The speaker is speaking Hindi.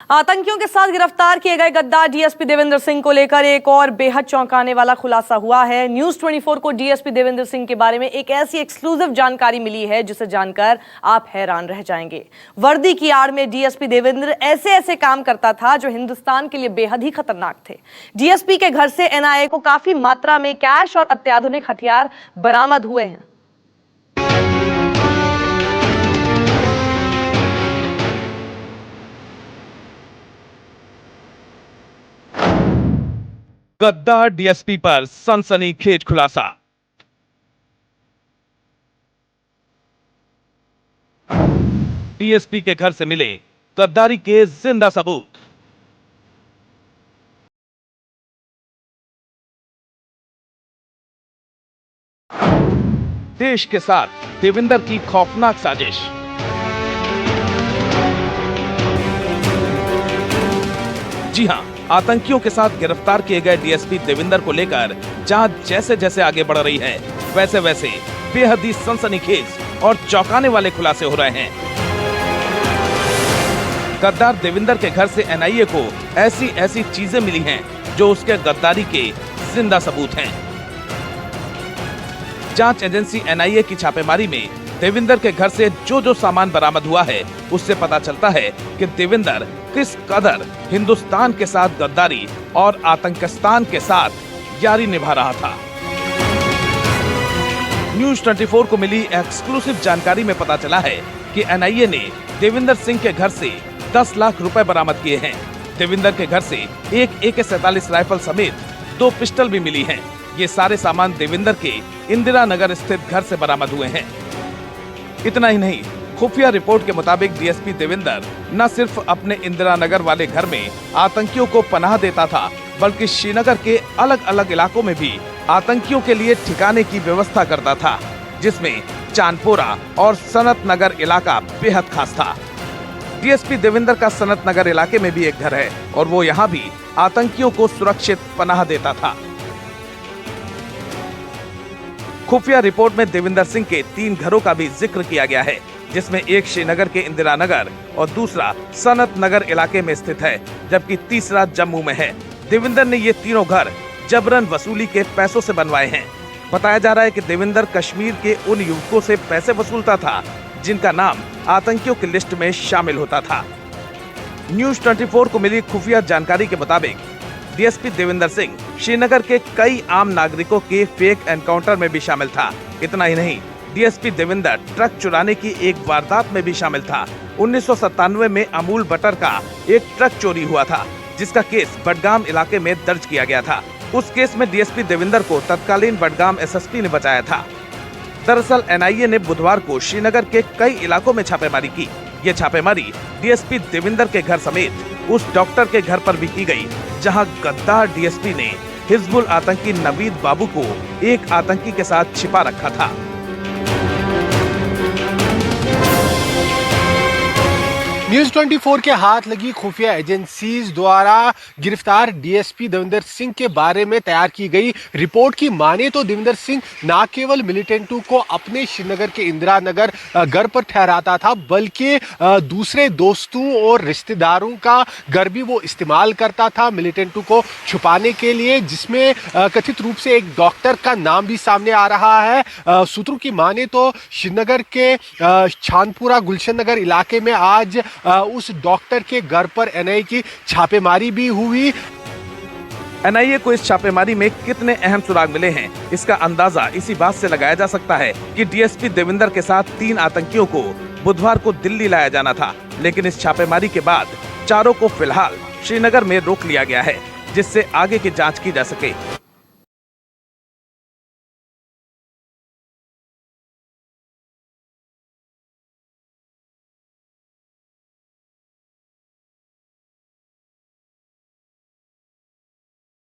आतंकियों के साथ गिरफ्तार किए गए गद्दार डीएसपी देवेंद्र सिंह को लेकर एक और बेहद चौंकाने वाला खुलासा हुआ है। न्यूज 24 को डीएसपी देवेंद्र सिंह के बारे में एक ऐसी एक्सक्लूसिव जानकारी मिली है जिसे जानकर आप हैरान रह जाएंगे। वर्दी की आड़ में डीएसपी देवेंद्र ऐसे ऐसे काम करता था जो हिंदुस्तान के लिए बेहद ही खतरनाक थे। डीएसपी के घर से एनआईए को काफी मात्रा में कैश और अत्याधुनिक हथियार बरामद हुए हैं। गद्दार डीएसपी पर सनसनीखेज खुलासा। डीएसपी के घर से मिले गद्दारी के जिंदा सबूत। देश के साथ देवेंद्र की खौफनाक साजिश। जी हां, आतंकियों के साथ गिरफ्तार किए गए डीएसपी देवेंद्र को लेकर जांच जैसे जैसे आगे बढ़ रही है, वैसे वैसे बेहद ही सनसनीखेज और चौंकाने वाले खुलासे हो रहे हैं। गद्दार देवेंद्र के घर से एनआईए को ऐसी ऐसी चीजें मिली हैं जो उसके गद्दारी के जिंदा सबूत हैं। जांच एजेंसी एनआईए की छापेमारी में देवेंद्र के घर से जो जो सामान बरामद हुआ है, उससे पता चलता है कि देवेंद्र किस कदर हिंदुस्तान के साथ गद्दारी और आतंकिस्तान के साथ यारी निभा रहा था। न्यूज 24 को मिली एक्सक्लूसिव जानकारी में पता चला है कि एनआईए ने देवेंद्र सिंह के घर से 10 लाख रुपए बरामद किए हैं। देवेंद्र के घर से एक AK-47 राइफल समेत 2 पिस्टल भी मिली हैं। ये सारे सामान देवेंद्र के इंदिरा नगर स्थित घर से बरामद हुए हैं। इतना ही नहीं, खुफिया रिपोर्ट के मुताबिक डीएसपी देवेंद्र न सिर्फ अपने इंदिरा नगर वाले घर में आतंकियों को पनाह देता था, बल्कि श्रीनगर के अलग अलग इलाकों में भी आतंकियों के लिए ठिकाने की व्यवस्था करता था, जिसमें चांदपोरा और सनत नगर इलाका बेहद खास था। डीएसपी देवेंद्र का सनत नगर इलाके में भी एक घर है और वो यहाँ भी आतंकियों को सुरक्षित पनाह देता था। खुफिया रिपोर्ट में देवेंद्र सिंह के 3 घरों का भी जिक्र किया गया है, जिसमें एक श्रीनगर के इंदिरा नगर और दूसरा सनत नगर इलाके में स्थित है, जबकि तीसरा जम्मू में है। देवेंद्र ने ये तीनों घर जबरन वसूली के पैसों से बनवाए हैं। बताया जा रहा है कि देवेंद्र कश्मीर के उन युवकों से पैसे वसूलता था जिनका नाम आतंकियों की लिस्ट में शामिल होता था। न्यूज 24 को मिली खुफिया जानकारी के मुताबिक डीएसपी देवेंद्र सिंह श्रीनगर के कई आम नागरिकों के फेक एनकाउंटर में भी शामिल था। इतना ही नहीं, डीएसपी देवेंद्र ट्रक चुराने की एक वारदात में भी शामिल था। 1997 में अमूल बटर का एक ट्रक चोरी हुआ था, जिसका केस बडगाम इलाके में दर्ज किया गया था। उस केस में डीएसपी देवेंद्र को तत्कालीन बडगाम एसएसपी ने बचाया था। दरअसल एनआईए ने बुधवार को श्रीनगर के कई इलाकों में छापेमारी की। ये छापेमारी डीएसपी देवेंद्र के घर समेत उस डॉक्टर के घर पर भी की गई, जहां गद्दार डीएसपी ने हिजबुल आतंकी नवीद बाबू को एक आतंकी के साथ छिपा रखा था। न्यूज 24 के हाथ लगी खुफिया एजेंसीज द्वारा गिरफ्तार डीएसपी देवेंद्र सिंह के बारे में तैयार की गई रिपोर्ट की माने तो देवेंद्र सिंह न केवल मिलिटेंटों को अपने श्रीनगर के इंदिरा नगर घर पर ठहराता था, बल्कि दूसरे दोस्तों और रिश्तेदारों का घर भी वो इस्तेमाल करता था मिलिटेंटों को छुपाने के लिए, जिसमें कथित रूप से एक डॉक्टर का नाम भी सामने आ रहा है। सूत्रों की माने तो श्रीनगर के चांदपुरा गुलशन नगर इलाके में आज उस डॉक्टर के घर पर एनआईए की छापेमारी भी हुई। एनआईए को इस छापेमारी में कितने अहम सुराग मिले हैं, इसका अंदाजा इसी बात से लगाया जा सकता है कि डीएसपी देवेंद्र के साथ 3 आतंकियों को बुधवार को दिल्ली लाया जाना था, लेकिन इस छापेमारी के बाद चारों को फिलहाल श्रीनगर में रोक लिया गया है, जिससे आगे की जांच की जा सके।